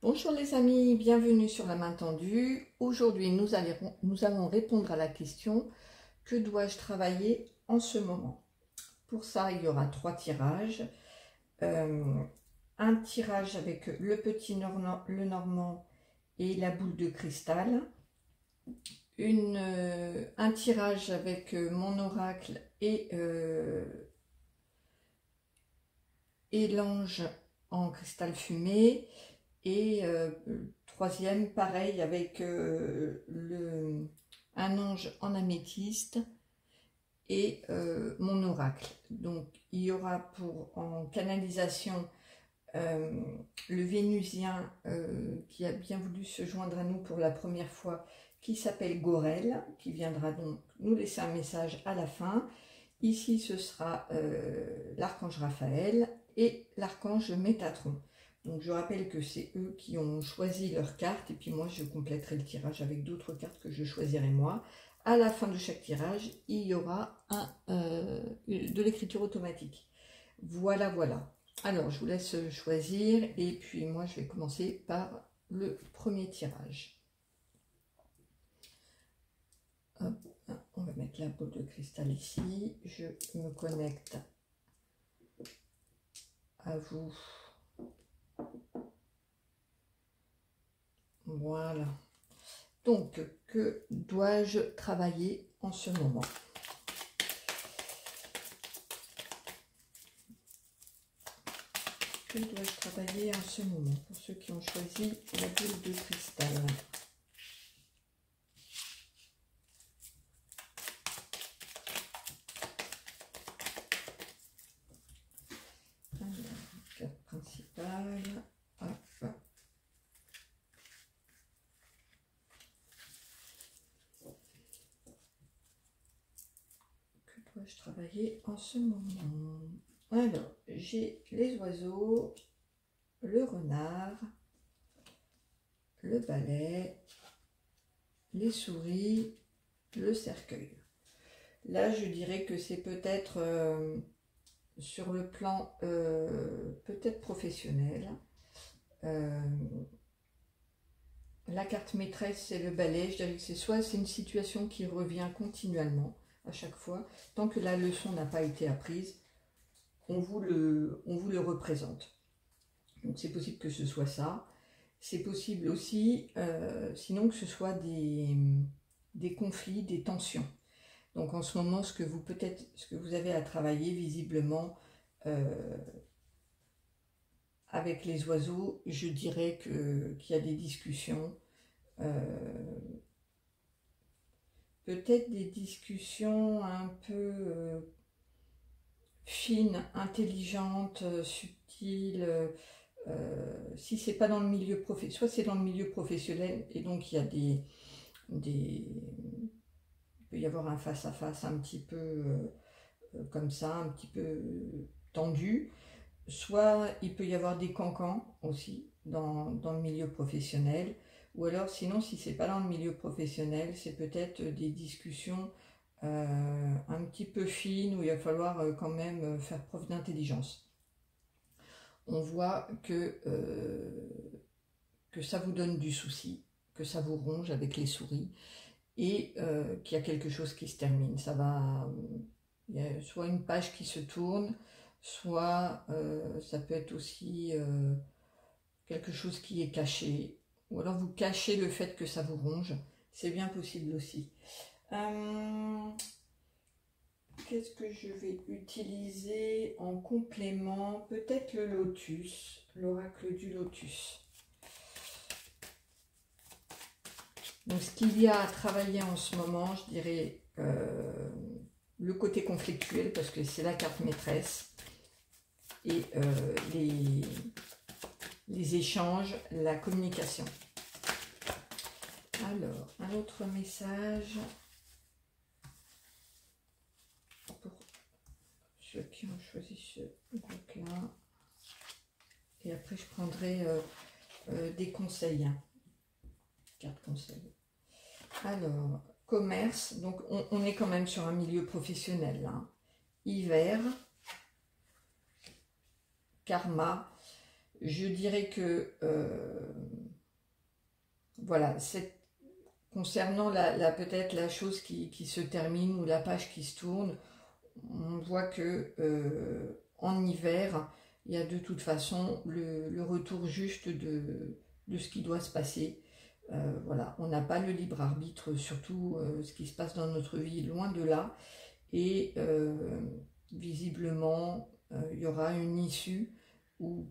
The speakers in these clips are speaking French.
Bonjour les amis, bienvenue sur la main tendue. Aujourd'hui, nous allons répondre à la question: que dois-je travailler en ce moment? Pour ça, il y aura 3 tirages. Un tirage avec le petit le normand et la boule de cristal. Un tirage avec mon oracle et l'ange en cristal fumé. Et troisième, pareil, avec un ange en améthyste et mon oracle. Donc il y aura en canalisation le Vénusien qui a bien voulu se joindre à nous pour la première fois, qui s'appelle Gorel, qui viendra donc nous laisser un message à la fin. Ici ce sera l'archange Raphaël et l'archange Métatron. Donc je rappelle que c'est eux qui ont choisi leur carte, et puis moi je compléterai le tirage avec d'autres cartes que je choisirai moi. À la fin de chaque tirage, il y aura de l'écriture automatique. Voilà, voilà. Alors je vous laisse choisir, et puis moi je vais commencer par le premier tirage. Hop, on va mettre la boule de cristal ici. Je me connecte à vous. Voilà. Donc, que dois-je travailler en ce moment? Que dois-je travailler en ce moment? Pour ceux qui ont choisi la boule de cristal. Alors, carte principale. Hop. Que dois-je travailler en ce moment? Alors, j'ai les oiseaux, le renard, le balai, les souris, le cercueil. Là, je dirais que c'est peut-être sur le plan peut-être professionnel. La carte maîtresse, c'est le balai. Je dirais que c'est une situation qui revient continuellement à chaque fois. Tant que la leçon n'a pas été apprise, on vous le représente. Donc c'est possible que ce soit ça. C'est possible aussi, sinon, que ce soit des conflits, des tensions. Donc en ce moment, ce que vous avez à travailler visiblement avec les oiseaux, je dirais qu'il y a des discussions, peut-être des discussions un peu fines, intelligentes, subtiles. Si c'est pas dans le milieu professionnel, soit c'est dans le milieu professionnel, et donc il y a il peut y avoir un face-à-face un petit peu comme ça, un petit peu tendu. Soit il peut y avoir des cancans aussi dans le milieu professionnel, ou alors sinon, si c'est pas dans le milieu professionnel, c'est peut-être des discussions un petit peu fines, où il va falloir quand même faire preuve d'intelligence. On voit que ça vous donne du souci, que ça vous ronge avec les souris, et qu'il y a quelque chose qui se termine. Il y a soit une page qui se tourne, soit ça peut être aussi quelque chose qui est caché, ou alors vous cachez le fait que ça vous ronge, c'est bien possible aussi. Qu'est-ce que je vais utiliser en complément? Peut-être le lotus, l'oracle du lotus. Donc ce qu'il y a à travailler en ce moment, je dirais le côté conflictuel, parce que c'est la carte maîtresse, et les échanges, la communication. Alors, un autre message pour ceux qui ont choisi ce groupe-là. Et après, je prendrai des conseils. Carte conseil. Alors, commerce. Donc, on est quand même sur un milieu professionnel, là. Hiver. Karma. je dirais que voilà, concernant peut-être la chose qui se termine ou la page qui se tourne, on voit que en hiver, il y a de toute façon le retour juste de ce qui doit se passer. Voilà, on n'a pas le libre arbitre, surtout ce qui se passe dans notre vie, loin de là. Et visiblement, il y aura une issue ou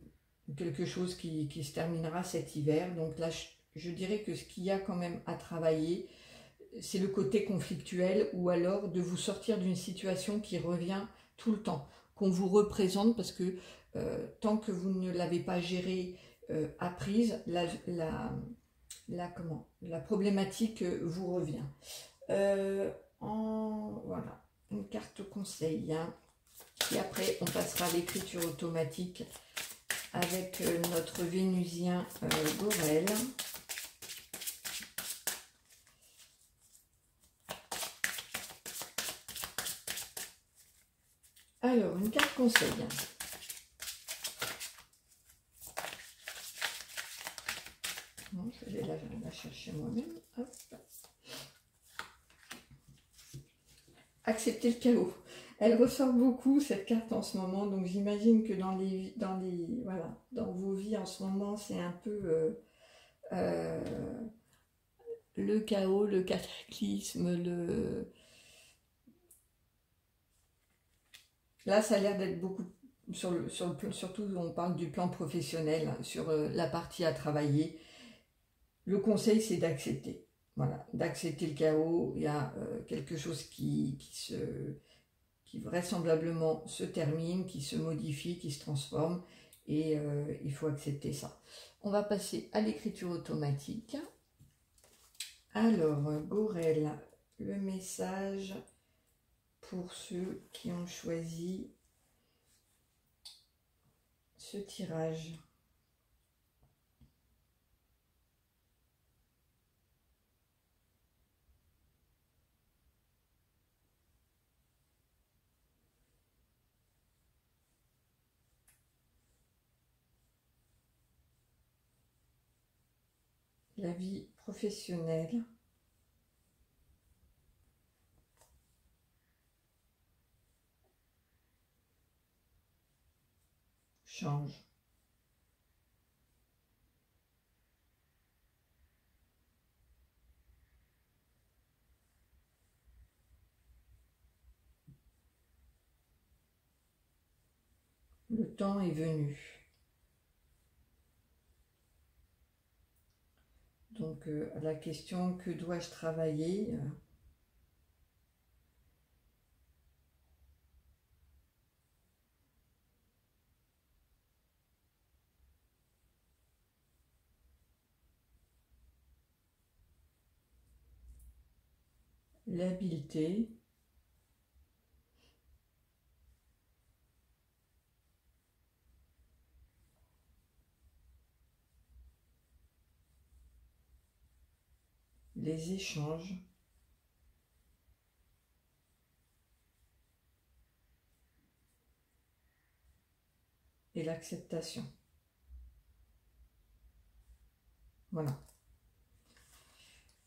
quelque chose qui se terminera cet hiver. Donc là, je dirais que ce qu'il y a quand même à travailler, c'est le côté conflictuel, ou alors de vous sortir d'une situation qui revient tout le temps, qu'on vous représente, parce que tant que vous ne l'avez pas gérée, apprise, la problématique vous revient. Voilà, une carte conseil, hein. Et après, on passera à l'écriture automatique avec notre Vénusien Gorel. Alors, une carte conseil. Bon, je vais la chercher moi-même. Accepter le chaos. Elle ressort beaucoup, cette carte, en ce moment. Donc, j'imagine que dans vos vies en ce moment, c'est un peu le chaos, le cataclysme, Là, ça a l'air d'être beaucoup sur le plan, surtout on parle du plan professionnel, sur la partie à travailler. Le conseil, c'est d'accepter. Voilà, d'accepter le chaos. Il y a quelque chose qui vraisemblablement se termine, qui se modifie, qui se transforme, et il faut accepter ça. On va passer à l'écriture automatique. Alors, Gorel, le message pour ceux qui ont choisi ce tirage. La vie professionnelle. Change. Le temps est venu. Donc, la question, que dois-je travailler ? L'habileté. Les échanges. Et l'acceptation. Voilà.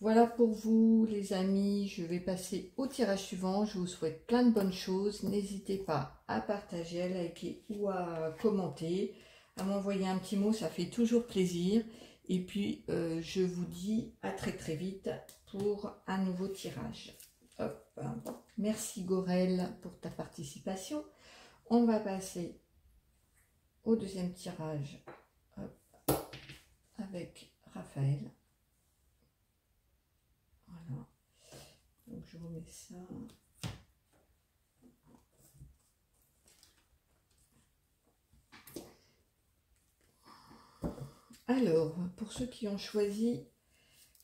Voilà pour vous, les amis. Je vais passer au tirage suivant. Je vous souhaite plein de bonnes choses. N'hésitez pas à partager, à liker ou à commenter, à m'envoyer un petit mot. Ça fait toujours plaisir. Et puis, je vous dis à très très vite pour un nouveau tirage. Hop. Merci Gorel pour ta participation. On va passer au deuxième tirage. Hop. Avec Raphaël. Voilà. Donc je remets ça. Alors, pour ceux qui ont choisi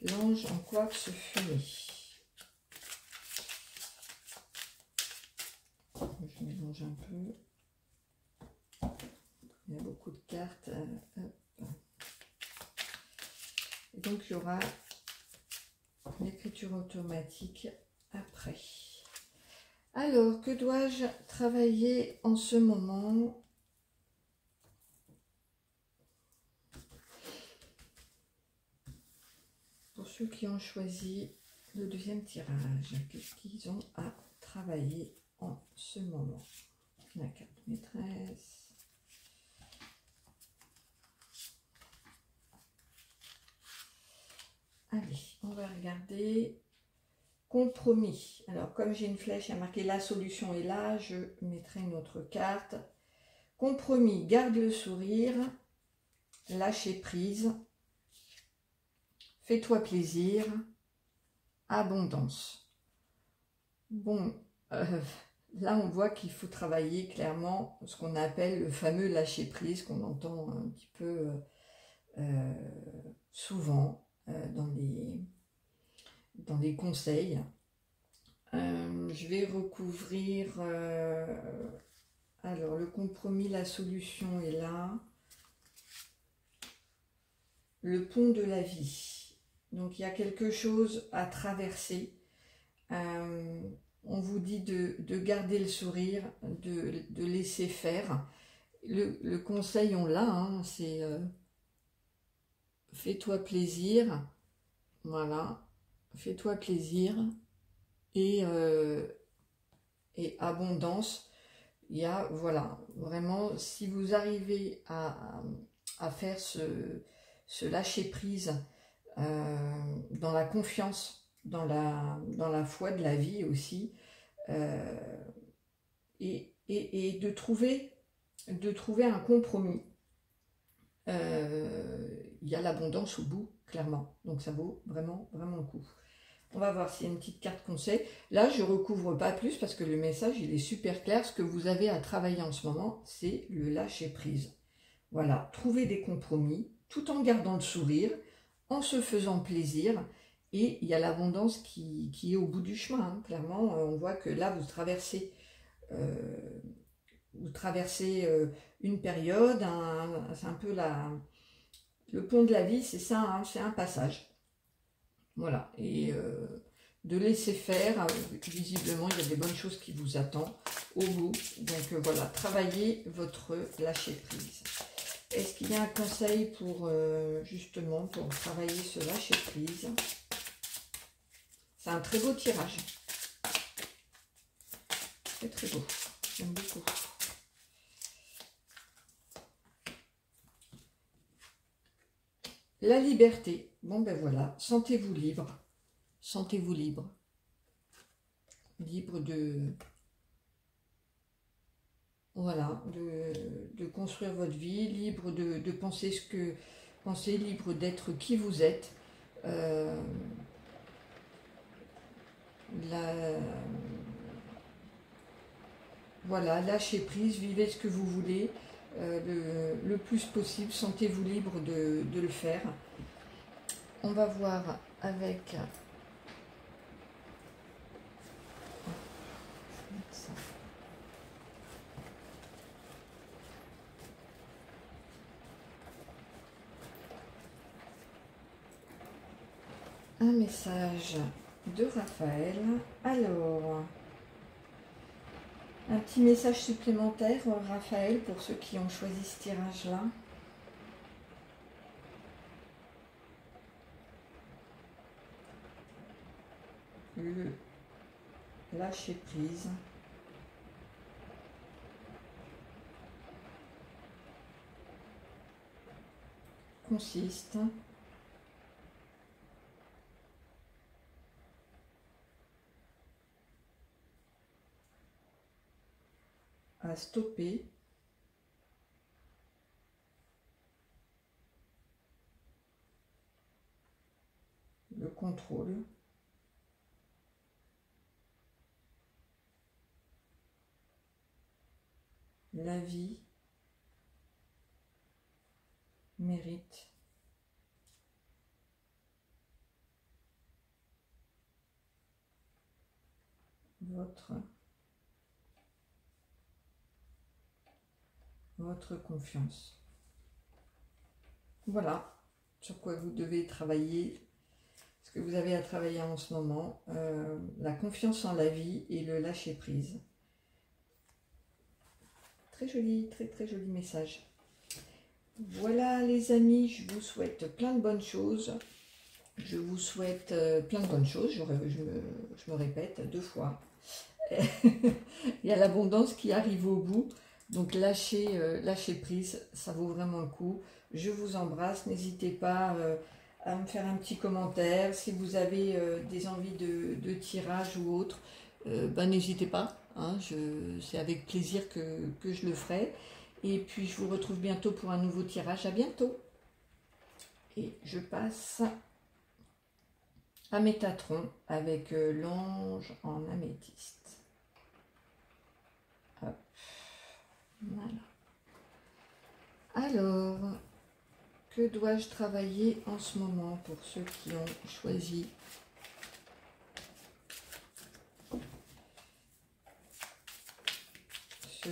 l'ange en quartz fumé. Je mélange un peu. Il y a beaucoup de cartes. Et donc il y aura l'écriture automatique après. Alors, que dois-je travailler en ce moment ? ceux qui ont choisi le deuxième tirage, qu'est-ce qu'ils ont à travailler en ce moment? La carte maîtresse. Allez, on va regarder. Compromis. Alors, comme j'ai une flèche à marquer la solution est là, je mettrai une autre carte. Compromis, garde le sourire, lâcher prise, fais-toi plaisir, abondance. Bon, là on voit qu'il faut travailler clairement ce qu'on appelle le fameux lâcher prise qu'on entend un petit peu souvent dans les conseils. Je vais recouvrir alors le compromis, la solution est là, le pont de la vie. Donc il y a quelque chose à traverser. On vous dit de garder le sourire, de laisser faire. Le conseil on l'a, hein, c'est fais-toi plaisir, voilà, fais-toi plaisir et abondance. Il y a, voilà, vraiment, si vous arrivez à faire ce lâcher prise dans la confiance, dans la foi de la vie aussi, et de trouver un compromis. Il y a l'abondance au bout, clairement, donc ça vaut vraiment, vraiment le coup. On va voir s'il y a une petite carte conseil. Là, je ne recouvre pas plus parce que le message, il est super clair. Ce que vous avez à travailler en ce moment, c'est le lâcher prise. Voilà, trouver des compromis tout en gardant le sourire, en se faisant plaisir. Et il y a l'abondance qui est au bout du chemin. Hein. Clairement, on voit que là, vous traversez une période. C'est un peu le pont de la vie, c'est ça, hein, c'est un passage. Voilà, et de laisser faire, visiblement il y a des bonnes choses qui vous attendent au bout. Donc voilà, travaillez votre lâcher prise. Est-ce qu'il y a un conseil pour justement pour travailler ce lâcher prise? C'est un très beau tirage. C'est très beau, j'aime beaucoup. La liberté. Bon ben voilà, sentez-vous libre. Sentez-vous libre. Libre de... Voilà, de construire votre vie, libre de penser ce que... Pensez, libre d'être qui vous êtes. Voilà, lâchez prise, vivez ce que vous voulez. Le plus possible, sentez-vous libre de le faire. On va voir avec un message de Raphaël. Alors, un petit message supplémentaire, Raphaël, pour ceux qui ont choisi ce tirage-là. Le lâcher prise. Consiste à stopper le contrôle la vie mérite votre confiance. Voilà sur quoi vous devez travailler, ce que vous avez à travailler en ce moment, la confiance en la vie et le lâcher prise. Très joli, très très joli message. Voilà les amis, je vous souhaite plein de bonnes choses. je vous souhaite plein de bonnes choses, je me répète 2 fois. Il y a l'abondance qui arrive au bout, donc lâchez prise, ça vaut vraiment le coup. Je vous embrasse, n'hésitez pas à me faire un petit commentaire. Si vous avez des envies de tirage ou autre, ben, n'hésitez pas, hein, c'est avec plaisir que je le ferai. Et puis je vous retrouve bientôt pour un nouveau tirage, à bientôt. Et je passe à Métatron avec l'ange en améthyste. Hop. Voilà. Alors, que dois-je travailler en ce moment pour ceux qui ont choisi ce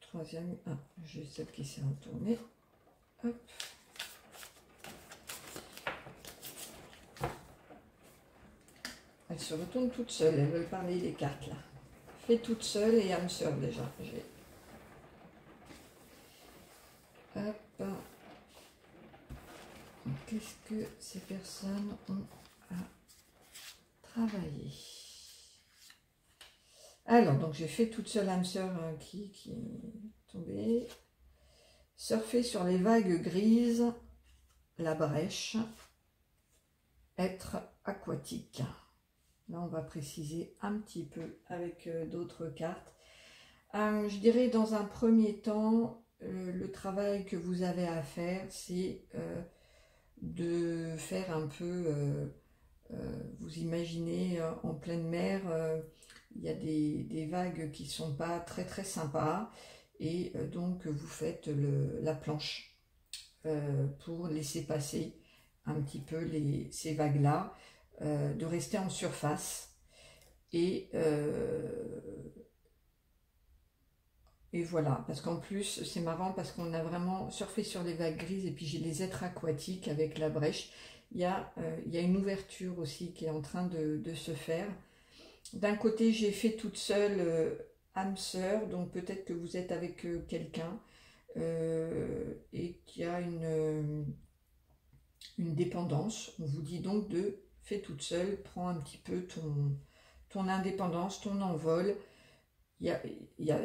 troisième? Ah, j'ai celle qui s'est retournée. Hop. Elle se retourne toute seule, elle veut parler les cartes là. Fait toute seule et âme sœur déjà. Hop. Qu'est-ce que ces personnes ont à travailler? Alors, donc j'ai fait toute seule âme sœur qui est tombée. Surfer sur les vagues grises, la brèche, être aquatique. Là, on va préciser un petit peu avec d'autres cartes. Je dirais dans un premier temps, le travail que vous avez à faire, c'est de faire un peu, vous imaginez en pleine mer, il y a des vagues qui ne sont pas très très sympas, et donc vous faites la planche pour laisser passer un petit peu ces vagues-là, de rester en surface, et voilà, parce qu'en plus, c'est marrant parce qu'on a vraiment surfé sur les vagues grises et puis j'ai les êtres aquatiques avec la brèche. Il y a une ouverture aussi qui est en train de se faire. D'un côté, j'ai fait toute seule âme sœur, donc peut-être que vous êtes avec quelqu'un et qu'il y a une dépendance. On vous dit donc de fais toute seule, prends un petit peu ton indépendance, ton envol.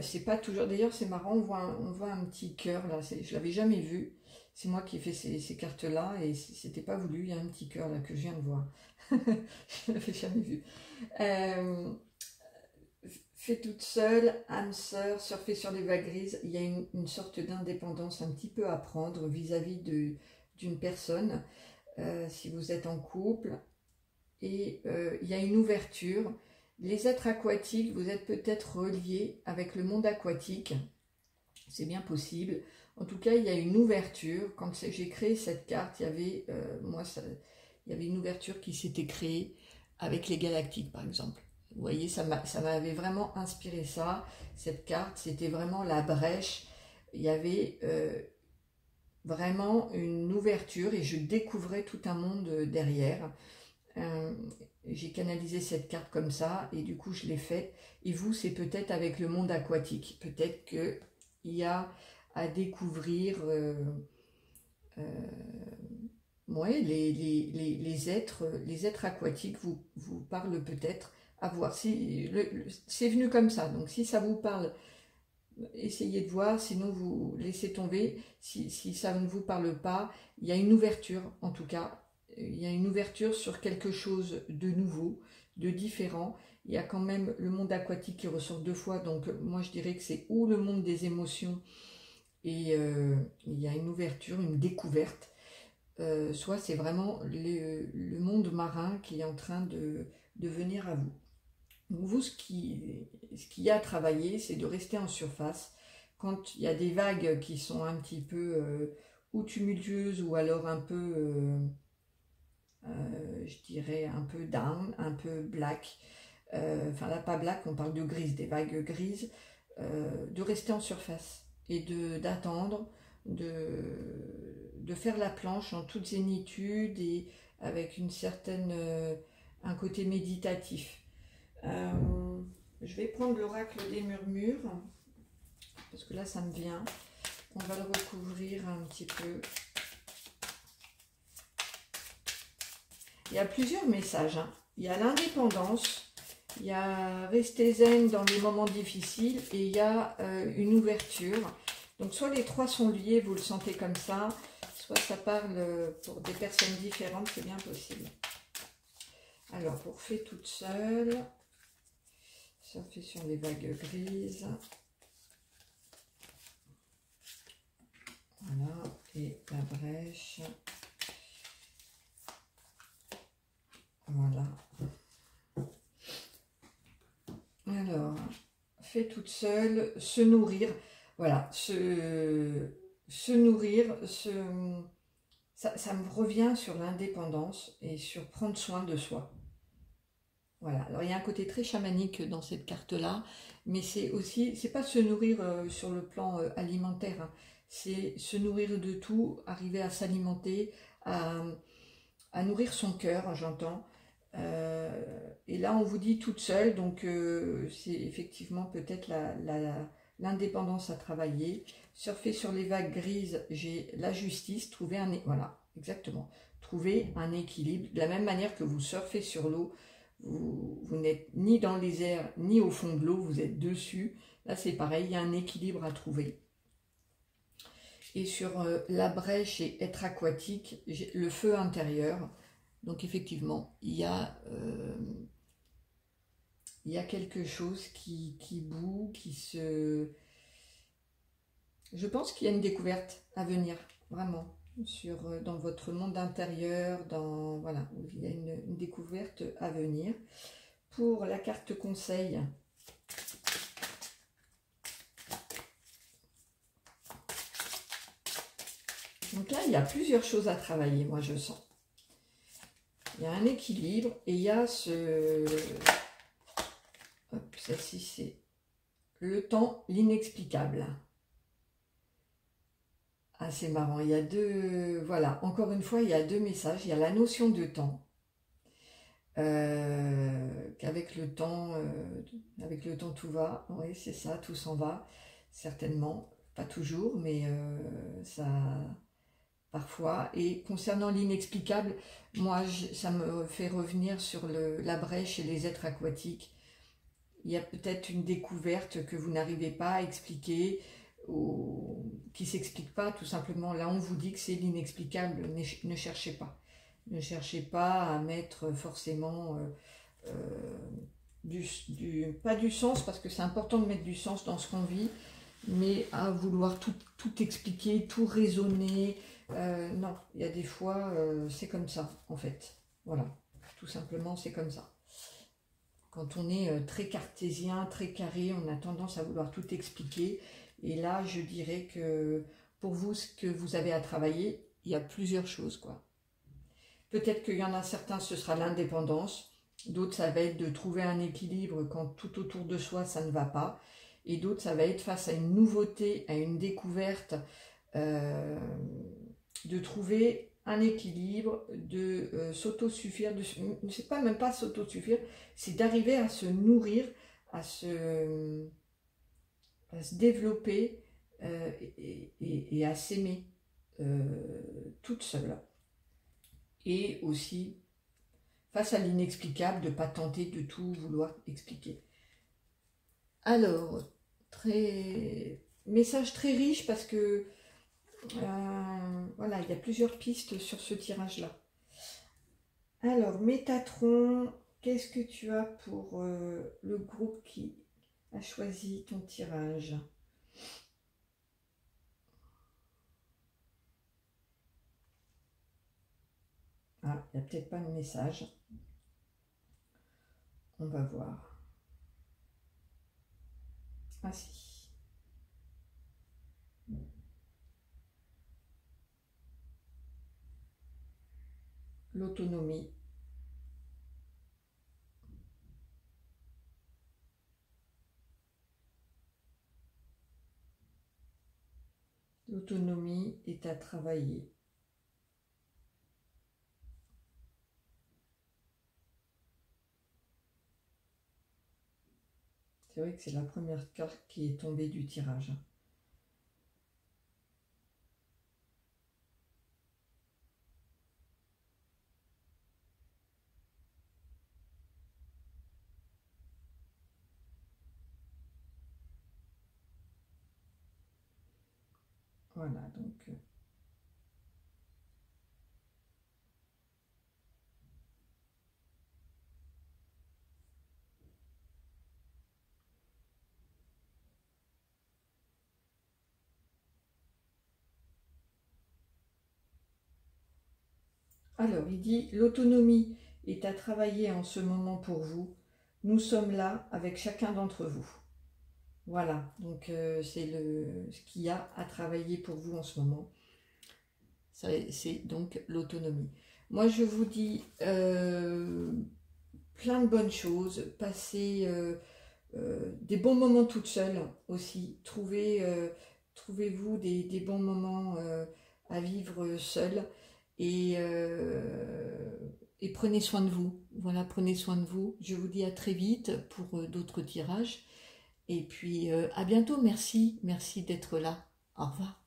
C'est pas toujours, d'ailleurs c'est marrant, on voit un petit cœur là, je l'avais jamais vu, c'est moi qui ai fait ces cartes là et c'était pas voulu, il y a un petit cœur là que je viens de voir. Je l'avais jamais vu. Fait toute seule, âme sœur, surfer sur les vagues grises, il y a une sorte d'indépendance un petit peu à prendre vis-à-vis d'une personne, si vous êtes en couple, et il y a une ouverture. Les êtres aquatiques, vous êtes peut-être reliés avec le monde aquatique, c'est bien possible. En tout cas, il y a une ouverture. Quand j'ai créé cette carte, il y avait, il y avait une ouverture qui s'était créée avec les galactiques, par exemple. Vous voyez, ça m'avait vraiment inspiré ça. Cette carte, c'était vraiment la brèche. Il y avait vraiment une ouverture et je découvrais tout un monde derrière. J'ai canalisé cette carte comme ça et du coup je l'ai faite. Et vous, c'est peut-être avec le monde aquatique. Peut-être qu'il y a à découvrir ouais, les êtres aquatiques vous parlent peut-être. À voir. C'est venu comme ça. Donc si ça vous parle, essayez de voir. Sinon vous laissez tomber. Si ça ne vous parle pas, il y a une ouverture en tout cas. Il y a une ouverture sur quelque chose de nouveau, de différent. Il y a quand même le monde aquatique qui ressort 2 fois, donc moi je dirais que c'est ou le monde des émotions et il y a une ouverture, une découverte, soit c'est vraiment le monde marin qui est en train de venir à vous. Donc vous, ce qu'il y a à travailler, c'est de rester en surface. Quand il y a des vagues qui sont un petit peu ou tumultueuses ou alors un peu... je dirais un peu down, un peu black, enfin là pas black, on parle de grise, des vagues grises, de rester en surface et d'attendre, de faire la planche en toute zénitude et avec une certaine, un côté méditatif. Je vais prendre l'oracle des murmures, parce que là ça me vient, on va le recouvrir un petit peu. Il y a plusieurs messages, hein. Il y a l'indépendance, il y a rester zen dans les moments difficiles et il y a une ouverture. Donc soit les trois sont liés, vous le sentez comme ça, soit ça parle pour des personnes différentes, c'est bien possible. Alors, pour Fée toute seule, surfer sur les vagues grises. Voilà, et la brèche. Voilà. Alors, Fée toute seule, se nourrir. Voilà, se nourrir, ça me revient sur l'indépendance et sur prendre soin de soi. Voilà, alors il y a un côté très chamanique dans cette carte-là, mais c'est aussi, c'est pas se nourrir sur le plan alimentaire, hein. C'est se nourrir de tout, arriver à s'alimenter, à nourrir son cœur, j'entends. Et là, on vous dit toute seule, donc c'est effectivement peut-être l'indépendance à travailler. Surfer sur les vagues grises, j'ai la justice, trouver un... Voilà, exactement. Trouver un équilibre. De la même manière que vous surfez sur l'eau, vous n'êtes ni dans les airs, ni au fond de l'eau, vous êtes dessus. Là, c'est pareil, il y a un équilibre à trouver. Et sur la brèche et être aquatique, j'ai le feu intérieur. Donc effectivement, il y a quelque chose qui bout, qui se... Je pense qu'il y a une découverte à venir, vraiment, dans votre monde intérieur, voilà, il y a une découverte à venir. Pour la carte conseil, donc là, il y a plusieurs choses à travailler, moi je sens. Il y a un équilibre et il y a ce... Hop, celle-ci c'est le temps, l'inexplicable. Ah, c'est marrant, il y a deux... Voilà, encore une fois, il y a deux messages. Il y a la notion de temps. Qu'avec le temps, tout va. Oui, c'est ça, tout s'en va. Certainement. Pas toujours, mais ça... Parfois. Et concernant l'inexplicable, moi, ça me fait revenir sur la brèche et les êtres aquatiques. Il y a peut-être une découverte que vous n'arrivez pas à expliquer, ou qui ne s'explique pas, tout simplement. Là, on vous dit que c'est l'inexplicable. Ne cherchez pas. Ne cherchez pas à mettre forcément pas du sens, parce que c'est important de mettre du sens dans ce qu'on vit, mais à vouloir tout expliquer, tout raisonner. Non, il y a des fois, c'est comme ça, en fait. Voilà, tout simplement, c'est comme ça. Quand on est très cartésien, très carré, on a tendance à vouloir tout expliquer. Et là, je dirais que pour vous, ce que vous avez à travailler, il y a plusieurs choses, quoi. Peut-être qu'il y en a certains, ce sera l'indépendance. D'autres, ça va être de trouver un équilibre quand tout autour de soi, ça ne va pas. Et d'autres, ça va être face à une nouveauté, à une découverte, de trouver un équilibre, de s'autosuffire. C'est pas même pas s'autosuffire, c'est d'arriver à se nourrir, à se développer et à s'aimer toute seule. Et aussi, face à l'inexplicable, de ne pas tenter de tout vouloir expliquer. Alors, message très riche parce que voilà, il y a plusieurs pistes sur ce tirage-là. Alors, Métatron, qu'est-ce que tu as pour le groupe qui a choisi ton tirage ? Ah, il n'y a peut-être pas de message. On va voir. Ah si. L'autonomie. L'autonomie est à travailler. C'est vrai que c'est la première carte qui est tombée du tirage. Voilà, donc... Alors, il dit, l'autonomie est à travailler en ce moment pour vous. Nous sommes là avec chacun d'entre vous. Voilà, donc c'est ce qu'il y a à travailler pour vous en ce moment. C'est donc l'autonomie. Moi, je vous dis plein de bonnes choses. Passez des bons moments toute seule aussi. Trouvez-vous des bons moments à vivre seule. Et prenez soin de vous. Voilà, prenez soin de vous. Je vous dis à très vite pour d'autres tirages. Et puis à bientôt. Merci d'être là. Au revoir.